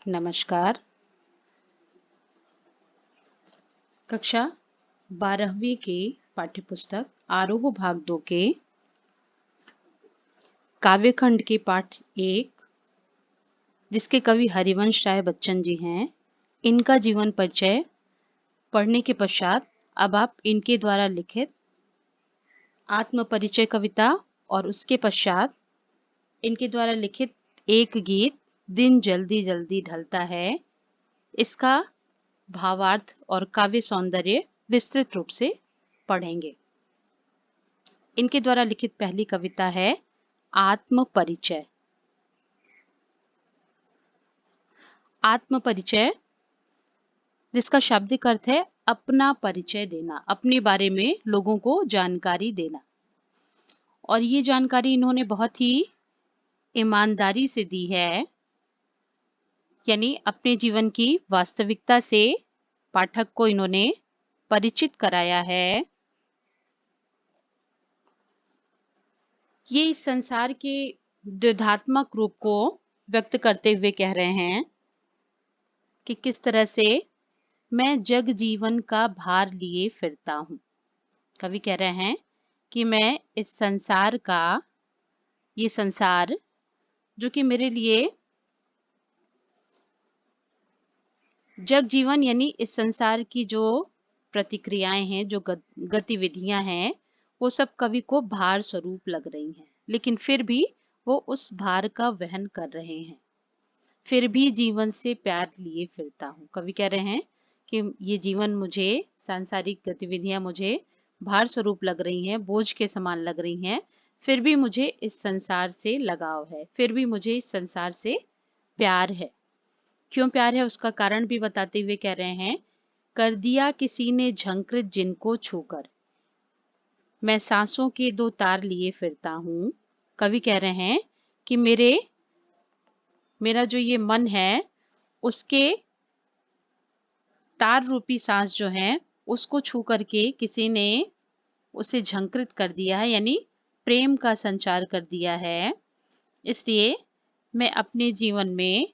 नमस्कार। कक्षा 12वीं की पाठ्यपुस्तक आरोह भाग 2 के काव्यखंड के पाठ 1, जिसके कवि हरिवंश राय बच्चन जी हैं, इनका जीवन परिचय पढ़ने के पश्चात अब आप इनके द्वारा लिखित आत्म परिचय कविता और उसके पश्चात इनके द्वारा लिखित एक गीत दिन जल्दी जल्दी ढलता है, इसका भावार्थ और काव्य सौंदर्य विस्तृत रूप से पढ़ेंगे। इनके द्वारा लिखित पहली कविता है आत्म परिचय। आत्म परिचय, जिसका शाब्दिक अर्थ है अपना परिचय देना, अपने बारे में लोगों को जानकारी देना। और ये जानकारी इन्होंने बहुत ही ईमानदारी से दी है, यानी अपने जीवन की वास्तविकता से पाठक को इन्होंने परिचित कराया है। ये इस संसार के द्वैधात्मक रूप को व्यक्त करते हुए कह रहे हैं कि किस तरह से मैं जग जीवन का भार लिए फिरता हूँ। कवि कह रहे हैं कि मैं इस संसार का, ये संसार जो कि मेरे लिए जग जीवन यानी इस संसार की जो प्रतिक्रियाएं हैं, जो गतिविधियां हैं, वो सब कवि को भार स्वरूप लग रही हैं, लेकिन फिर भी वो उस भार का वहन कर रहे हैं। फिर भी जीवन से प्यार लिए फिरता हूँ। कवि कह रहे हैं कि ये जीवन, मुझे सांसारिक गतिविधियां मुझे भार स्वरूप लग रही हैं, बोझ के समान लग रही हैं, फिर भी मुझे इस संसार से लगाव है, फिर भी मुझे इस संसार से प्यार है। क्यों प्यार है उसका कारण भी बताते हुए कह रहे हैं, कर दिया किसी ने झंकृत जिनको छूकर, मैं सांसों के दो तार लिए फिरता हूँ। कवि कह रहे हैं कि मेरा जो ये मन है, उसके तार रूपी सांस जो है, उसको छू करके किसी ने उसे झंकृत कर दिया है, यानी प्रेम का संचार कर दिया है। इसलिए मैं अपने जीवन में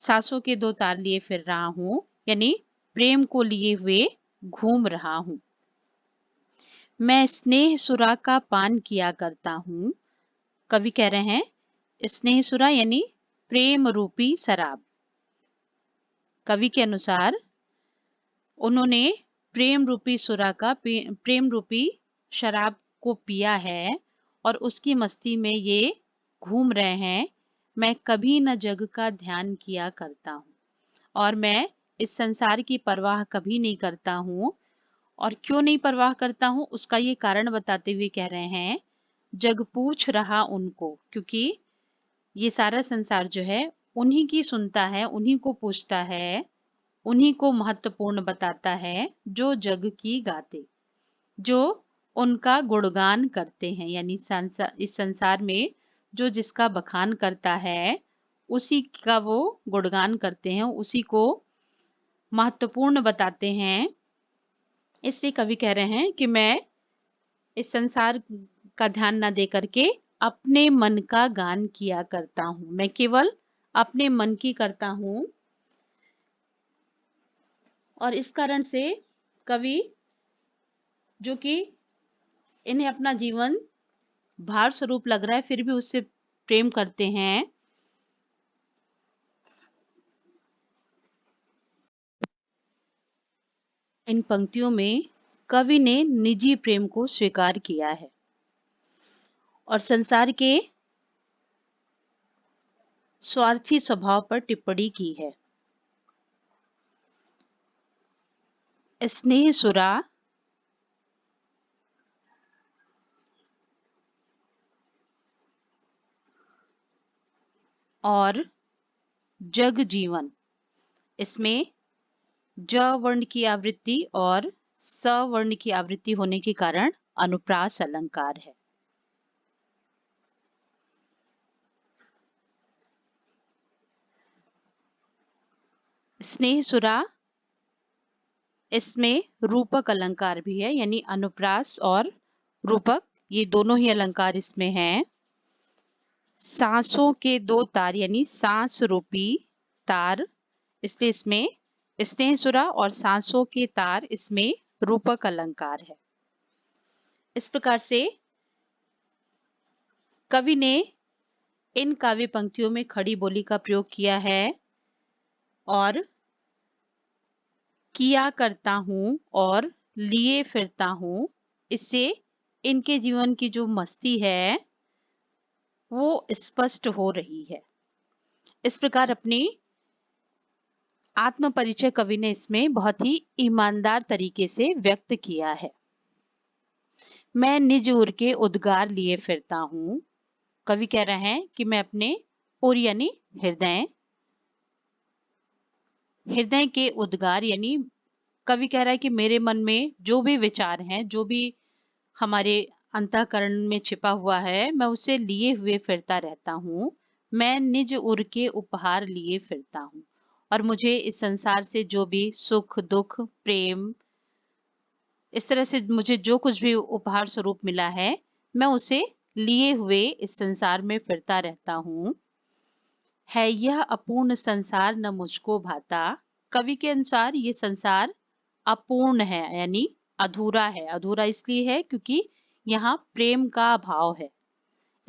सांसों के दो तार लिए फिर रहा हूँ, यानी प्रेम को लिए हुए घूम रहा हूँ। मैं स्नेह सुरा का पान किया करता हूँ। कवि कह रहे हैं स्नेह सुरा यानी प्रेम रूपी शराब। कवि के अनुसार उन्होंने प्रेम रूपी सुरा का, प्रेम रूपी शराब को पिया है और उसकी मस्ती में ये घूम रहे हैं। मैं कभी न जग का ध्यान किया करता हूँ और मैं इस संसार की परवाह कभी नहीं करता हूँ। और क्यों नहीं परवाह करता हूँ उसका ये कारण बताते हुए कह रहे हैं, जग पूछ रहा उनको, क्योंकि ये सारा संसार जो है उन्हीं की सुनता है, उन्हीं को पूछता है, उन्हीं को महत्वपूर्ण बताता है जो जग की गाते, जो उनका गुणगान करते हैं, यानी इस संसार में जो जिसका बखान करता है उसी का वो गुणगान करते हैं, उसी को महत्वपूर्ण बताते हैं। इसलिए कवि कह रहे हैं कि मैं इस संसार का ध्यान ना दे करके अपने मन का गान किया करता हूँ, मैं केवल अपने मन की करता हूँ। और इस कारण से कवि, जो कि इन्हें अपना जीवन भार स्वरूप लग रहा है, फिर भी उससे प्रेम करते हैं। इन पंक्तियों में कवि ने निजी प्रेम को स्वीकार किया है और संसार के स्वार्थी स्वभाव पर टिप्पणी की है। स्नेह सुरा और जग जीवन, इसमें ज वर्ण की आवृत्ति और स वर्ण की आवृत्ति होने के कारण अनुप्रास अलंकार है। स्नेह सुरा, इसमें रूपक अलंकार भी है, यानी अनुप्रास और रूपक ये दोनों ही अलंकार इसमें हैं। सांसों के दो तार यानी सांस रूपी तार, इसलिए इसमें स्नेहसुरा और सांसों के तार इसमें रूपक अलंकार है। इस प्रकार से कवि ने इन काव्य पंक्तियों में खड़ी बोली का प्रयोग किया है और किया करता हूं और लिए फिरता हूं, इससे इनके जीवन की जो मस्ती है वो स्पष्ट हो रही है। इस प्रकार अपनी आत्म परिचय कवि ने इसमें बहुत ही ईमानदार तरीके से व्यक्त किया है। मैं निज उर के उद्गार लिए फिरता हूं। कवि कह रहे हैं कि मैं अपने उर यानी हृदय, हृदय के उद्गार यानी कवि कह रहा है कि मेरे मन में जो भी विचार हैं, जो भी हमारे अंतःकरण में छिपा हुआ है, मैं उसे लिए हुए फिरता रहता हूँ। मैं निज उर के उपहार लिए फिरता हूँ और मुझे इस संसार से जो भी सुख दुख प्रेम इस तरह से मुझे जो कुछ भी उपहार स्वरूप मिला है, मैं उसे लिए हुए इस संसार में फिरता रहता हूँ। है यह अपूर्ण संसार न मुझको भाता। कवि के अनुसार ये संसार अपूर्ण है यानी अधूरा है। अधूरा इसलिए है क्योंकि यहाँ प्रेम का अभाव है।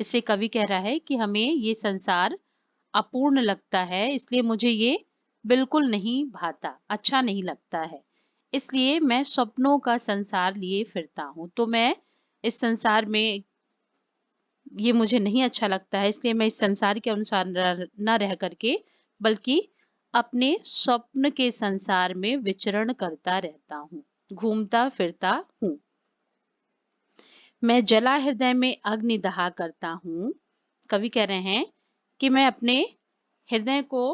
इससे कवि कह रहा है कि हमें ये संसार अपूर्ण लगता है, इसलिए मुझे ये बिल्कुल नहीं भाता, अच्छा नहीं लगता है। इसलिए मैं स्वप्नों का संसार लिए फिरता हूँ। तो मैं इस संसार में ये मुझे नहीं अच्छा लगता है, इसलिए मैं इस संसार के अनुसार न रह करके बल्कि अपने स्वप्न के संसार में विचरण करता रहता हूँ, घूमता फिरता हूँ। मैं जला हृदय में अग्नि दहा करता हूँ। कवि कह रहे हैं कि मैं अपने हृदय को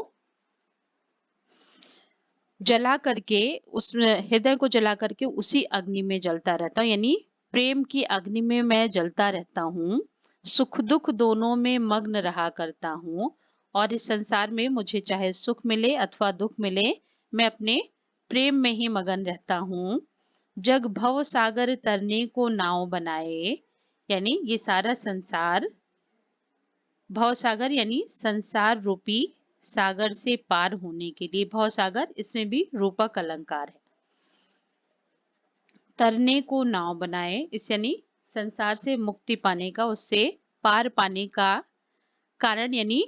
जला करके हृदय को जला करके उसी अग्नि में जलता रहता हूँ, यानी प्रेम की अग्नि में मैं जलता रहता हूँ। सुख दुख दोनों में मग्न रहा करता हूँ और इस संसार में मुझे चाहे सुख मिले अथवा दुख मिले, मैं अपने प्रेम में ही मगन रहता हूँ। जग भव सागर तरने को नाव बनाए, यानी ये सारा संसार भव सागर यानी संसार रूपी सागर से पार होने के लिए, भव सागर इसमें भी रूपक अलंकार है। तरने को नाव बनाए, इस यानी संसार से मुक्ति पाने का, उससे पार पाने का कारण यानी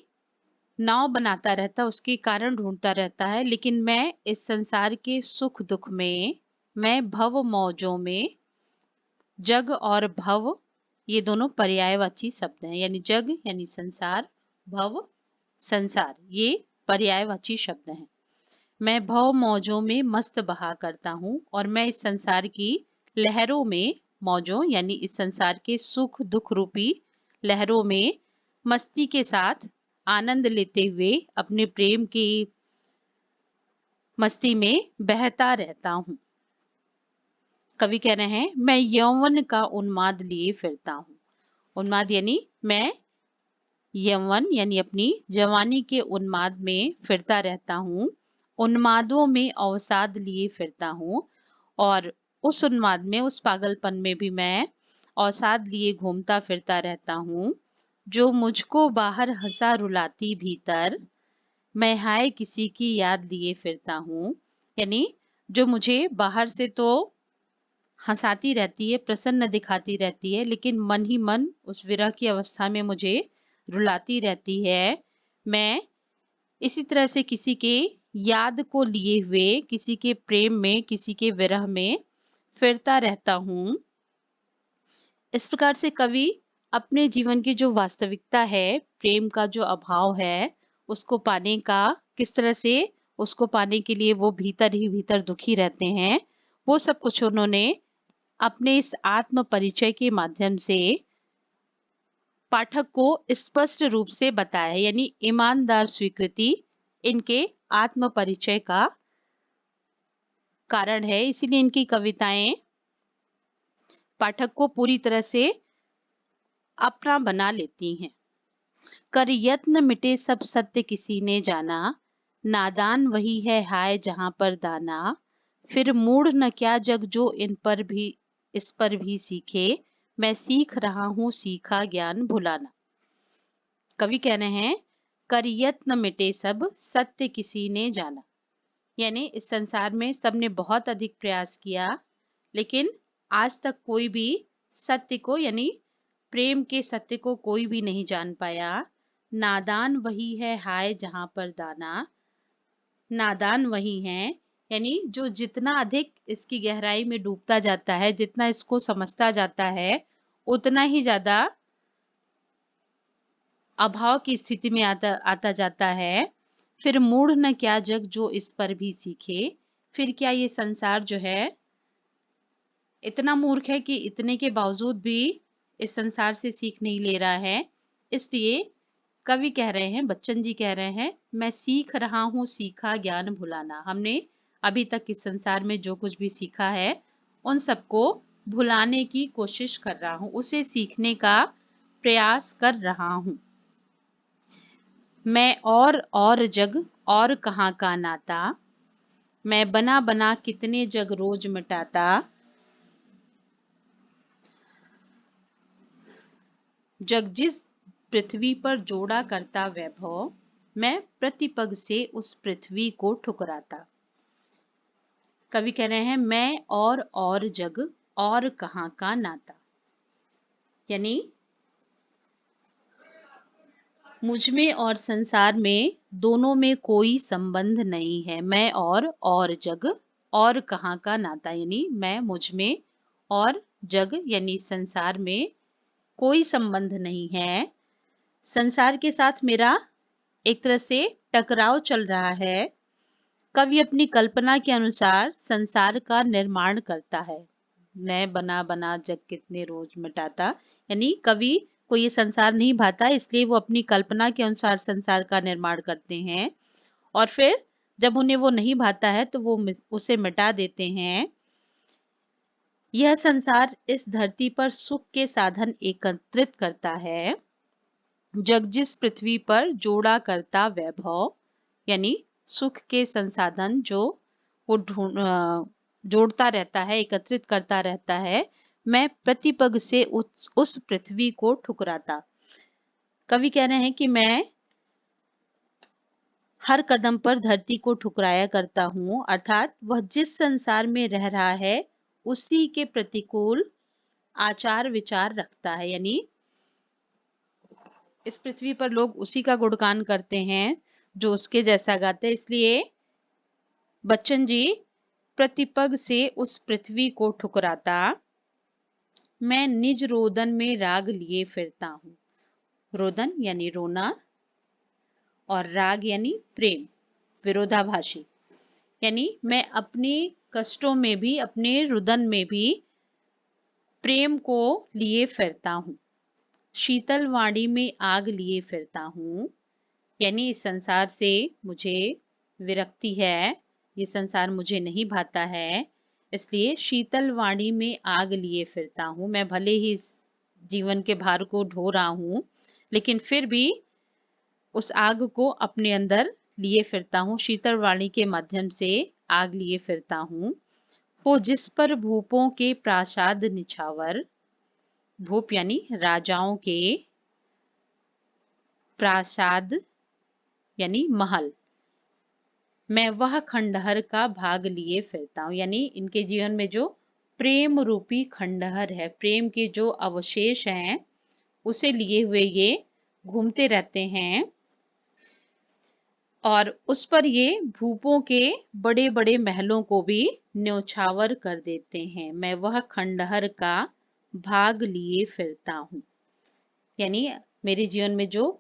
नाव बनाता रहता, उसके कारण ढूंढता रहता है। लेकिन मैं इस संसार के सुख दुख में, मैं भव मौजों में, जग और भव ये दोनों पर्यायवाची शब्द हैं, यानी जग यानी संसार, भव संसार, ये पर्यायवाची शब्द हैं। मैं भव मौजों में मस्त बहा करता हूँ और मैं इस संसार की लहरों में, मौजों यानी इस संसार के सुख दुख रूपी लहरों में मस्ती के साथ आनंद लेते हुए अपने प्रेम की मस्ती में बहता रहता हूँ। कवि कह रहे हैं मैं यौवन का उन्माद लिए फिरता हूँ। उन्माद यानी मैं यौवन यानी अपनी जवानी के उन्माद में फिरता रहता हूँ। उन्मादों में अवसाद लिए फिरता हूँ और उस उन्माद में, उस पागलपन में भी मैं अवसाद लिए घूमता फिरता रहता हूँ। जो मुझको बाहर हंसा रुलाती भीतर, मैं हाय किसी की याद लिए फिरता हूँ। यानी जो मुझे बाहर से तो हंसाती रहती है, प्रसन्न दिखाती रहती है, लेकिन मन ही मन उस विरह की अवस्था में मुझे रुलाती रहती है। मैं इसी तरह से किसी के याद को लिए हुए, किसी के प्रेम में, किसी के विरह में फिरता रहता हूँ। इस प्रकार से कवि अपने जीवन की जो वास्तविकता है, प्रेम का जो अभाव है, उसको पाने का, किस तरह से उसको पाने के लिए वो भीतर ही भीतर दुखी रहते हैं, वो सब कुछ उन्होंने अपने इस आत्म परिचय के माध्यम से पाठक को स्पष्ट रूप से बताया, यानी ईमानदार स्वीकृति इनके आत्म परिचय का कारण है। इसीलिए इनकी कविताएं पाठक को पूरी तरह से अपना बना लेती हैं। कर यत्न मिटे सब सत्य किसी ने जाना, नादान वही है हाय जहां पर दाना। फिर मूढ़ न क्या जग जो इन पर भी, इस पर भी सीखे, मैं सीख रहा हूं सीखा ज्ञान भुलाना। कवि कह रहे हैं कर यत्न मिटे सब, सत्य किसी ने जाना। यानी इस संसार में सबने बहुत अधिक प्रयास किया, लेकिन आज तक कोई भी सत्य को यानी प्रेम के सत्य को कोई भी नहीं जान पाया। नादान वही है हाय जहां पर दाना। नादान वही है यानी जो जितना अधिक इसकी गहराई में डूबता जाता है, जितना इसको समझता जाता है, उतना ही ज्यादा अभाव की स्थिति में आता आता जाता है। फिर मूढ़ न क्या जग जो इस पर भी सीखे। फिर क्या ये संसार जो है इतना मूर्ख है कि इतने के बावजूद भी इस संसार से सीख नहीं ले रहा है। इसलिए कवि कह रहे हैं, बच्चन जी कह रहे हैं, मैं सीख रहा हूं सीखा ज्ञान भुलाना। हमने अभी तक इस संसार में जो कुछ भी सीखा है उन सबको भुलाने की कोशिश कर रहा हूं, उसे सीखने का प्रयास कर रहा हूं। मैं और जग और कहाँ का नाता। मैं बना बना कितने जग रोज मिटाता। जग जिस पृथ्वी पर जोड़ा करता वैभव, मैं प्रतिपग से उस पृथ्वी को ठुकराता। कवि कह रहे हैं मैं और जग और कहाँ का नाता, यानी मुझ में और संसार में दोनों में कोई संबंध नहीं है। मैं और जग और कहाँ का नाता, यानी मैं मुझ में और जग यानी संसार में कोई संबंध नहीं है। संसार के साथ मेरा एक तरह से टकराव चल रहा है। कवि अपनी कल्पना के अनुसार संसार का निर्माण करता है। मैं बना बना जग कितने रोज मिटाता, यानी कवि को ये संसार नहीं भाता, इसलिए वो अपनी कल्पना के अनुसार संसार का निर्माण करते हैं और फिर जब उन्हें वो नहीं भाता है तो वो उसे मिटा देते हैं। यह संसार इस धरती पर सुख के साधन एकत्रित करता है। जग जिस पृथ्वी पर जोड़ा करता वैभव, यानी सुख के संसाधन जो वो जोड़ता रहता है, एकत्रित करता रहता है। मैं प्रतिपग से उस पृथ्वी को ठुकराता। कवि कह रहे हैं कि मैं हर कदम पर धरती को ठुकराया करता हूं, अर्थात वह जिस संसार में रह रहा है उसी के प्रतिकूल आचार विचार रखता है। यानी इस पृथ्वी पर लोग उसी का गुणगान करते हैं जो उसके जैसा गाते हैं। इसलिए बच्चन जी प्रतिपग से उस पृथ्वी को ठुकराता। मैं निज रोदन में राग लिए फिरता हूँ। रोदन यानी रोना और राग यानी प्रेम, विरोधाभासी। यानी मैं अपने कष्टों में भी, अपने रुदन में भी प्रेम को लिए फिरता हूँ। शीतल वाणी में आग लिए फिरता हूँ, यानी इस संसार से मुझे विरक्ति है, ये संसार मुझे नहीं भाता है, इसलिए शीतल वाणी में आग लिए फिरता हूँ। मैं भले ही इस जीवन के भार को ढो रहा हूँ, लेकिन फिर भी उस आग को अपने अंदर लिए फिरता हूँ। शीतल वाणी के माध्यम से आग लिए फिरता हूँ। हो जिस पर भूपों के प्रासाद निछावर। भूप यानी राजाओं के, प्रासाद यानी महल। मैं वह खंडहर का भाग लिए फिरता हूँ, यानी इनके जीवन में जो प्रेम रूपी खंडहर है, प्रेम के जो अवशेष हैं, उसे लिए हुए ये घूमते रहते हैं और उस पर ये भूपों के बड़े बड़े महलों को भी न्यौछावर कर देते हैं। मैं वह खंडहर का भाग लिए फिरता हूँ, यानी मेरे जीवन में जो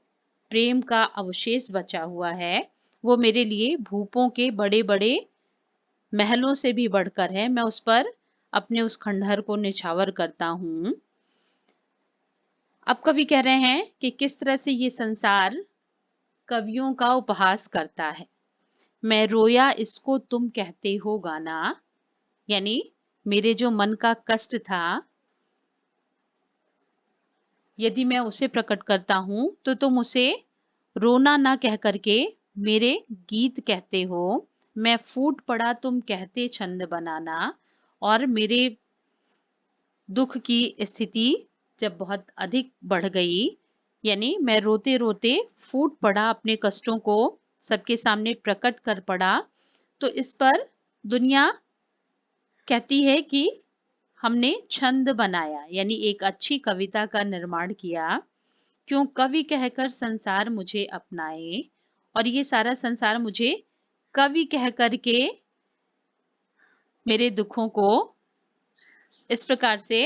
प्रेम का अवशेष बचा हुआ है वो मेरे लिए भूपों के बड़े बड़े महलों से भी बढ़कर है। मैं उस पर अपने उस खंडहर को निछावर करता हूँ। अब कवि कह रहे हैं कि किस तरह से ये संसार कवियों का उपहास करता है। मैं रोया इसको तुम कहते हो गाना, यानी मेरे जो मन का कष्ट था यदि मैं उसे प्रकट करता हूं तो तुम उसे रोना ना कह करके मेरे गीत कहते हो। मैं फूट पड़ा तुम कहते छंद बनाना, और मेरे दुख की स्थिति जब बहुत अधिक बढ़ गई यानी मैं रोते रोते फूट पड़ा, अपने कष्टों को सबके सामने प्रकट कर पड़ा। तो इस पर दुनिया कहती है कि हमने छंद बनाया, यानी एक अच्छी कविता का निर्माण किया। क्यों कवि कहकर संसार मुझे अपनाए, और ये सारा संसार मुझे कवि कह कर के मेरे दुखों को इस प्रकार से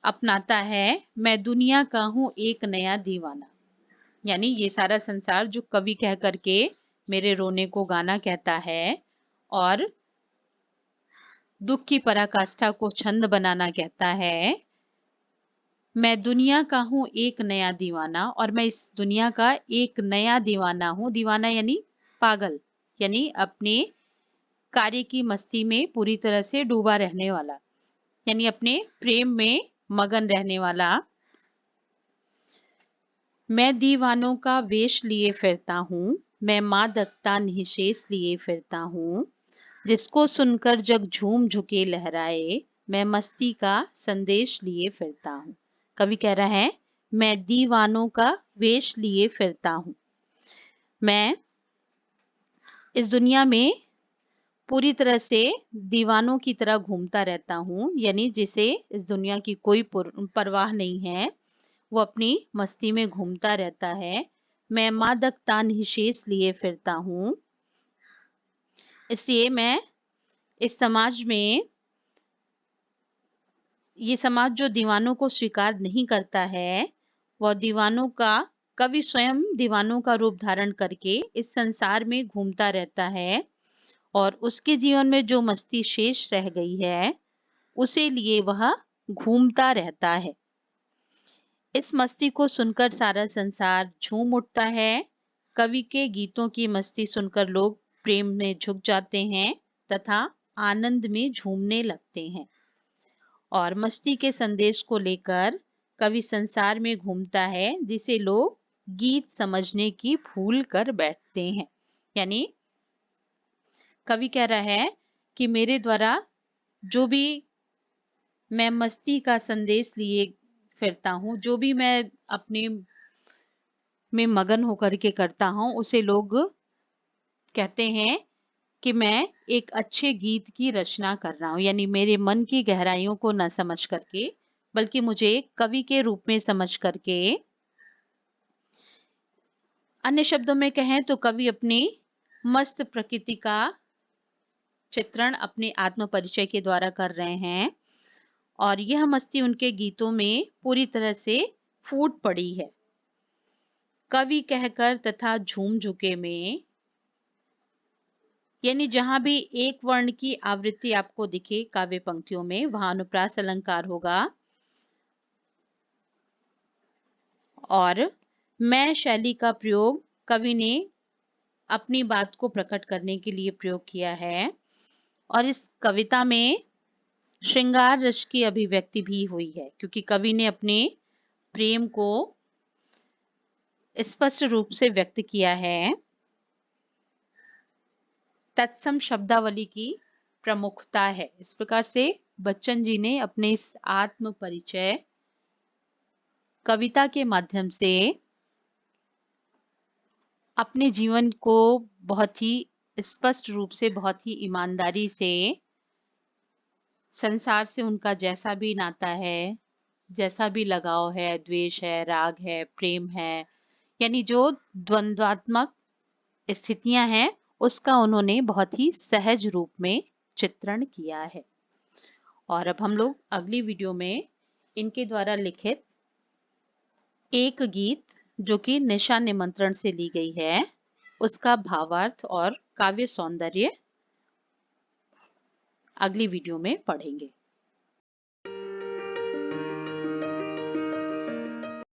अपनाता है। मैं दुनिया का हूँ एक नया दीवाना, यानी ये सारा संसार जो कवि कह कर के मेरे रोने को गाना कहता है और दुख की पराकाष्ठा को छंद बनाना कहता है। मैं दुनिया का हूँ एक नया दीवाना, और मैं इस दुनिया का एक नया दीवाना हूँ। दीवाना यानी पागल, यानी अपने कार्य की मस्ती में पूरी तरह से डूबा रहने वाला, यानी अपने प्रेम में मगन रहने वाला। मैं दीवानों का वेश लिए फिरता हूँ, मैं मादकता निःशेष लिए फिरता हूँ। जिसको सुनकर जग झूम झुके लहराए, मैं मस्ती का संदेश लिए फिरता हूँ। कवि कह रहा है, मैं दीवानों का वेश लिए फिरता हूँ। मैं इस दुनिया में पूरी तरह से दीवानों की तरह घूमता रहता हूँ, यानी जिसे इस दुनिया की कोई परवाह नहीं है, वो अपनी मस्ती में घूमता रहता है। मैं मादकता निःशेष लिए फिरता हूँ, इसलिए मैं इस समाज में, ये समाज जो दीवानों को स्वीकार नहीं करता है, वह दीवानों का, कवि स्वयं दीवानों का रूप धारण करके इस संसार में घूमता रहता है, और उसके जीवन में जो मस्ती शेष रह गई है उसे लिए वह घूमता रहता है। इस मस्ती को सुनकर सारा संसार झूम उठता है। कवि के गीतों की मस्ती सुनकर लोग प्रेम में झुक जाते हैं तथा आनंद में झूमने लगते हैं, और मस्ती के संदेश को लेकर कवि संसार में घूमता है, जिसे लोग गीत समझने की भूल कर बैठते हैं। यानी कवि कह रहा है कि मेरे द्वारा जो भी मैं मस्ती का संदेश लिए फिरता हूँ, जो भी मैं अपने में मगन होकर के करता हूँ, उसे लोग कहते हैं कि मैं एक अच्छे गीत की रचना कर रहा हूँ, यानी मेरे मन की गहराइयों को न समझ करके, बल्कि मुझे एक कवि के रूप में समझ करके। अन्य शब्दों में कहें तो कवि अपनी मस्त प्रकृति का चित्रण अपने आत्म परिचय के द्वारा कर रहे हैं, और यह मस्ती उनके गीतों में पूरी तरह से फूट पड़ी है। कवि कहकर तथा झूम झुके में, यानी जहां भी एक वर्ण की आवृत्ति आपको दिखे काव्य पंक्तियों में, वहां अनुप्रास अलंकार होगा। और मैं शैली का प्रयोग कवि ने अपनी बात को प्रकट करने के लिए प्रयोग किया है, और इस कविता में श्रृंगार रस की अभिव्यक्ति भी हुई है, क्योंकि कवि ने अपने प्रेम को स्पष्ट रूप से व्यक्त किया है। तत्सम शब्दावली की प्रमुखता है। इस प्रकार से बच्चन जी ने अपने इस आत्म परिचय कविता के माध्यम से अपने जीवन को बहुत ही स्पष्ट रूप से, बहुत ही ईमानदारी से, संसार से उनका जैसा भी नाता है, जैसा भी लगाव है, द्वेष है, राग है, प्रेम है, यानी जो द्वंद्वात्मक स्थितियां हैं, उसका उन्होंने बहुत ही सहज रूप में चित्रण किया है। और अब हम लोग अगली वीडियो में इनके द्वारा लिखित एक गीत, जो कि निशा निमंत्रण से ली गई है, उसका भावार्थ और काव्य सौंदर्य अगली वीडियो में पढ़ेंगे।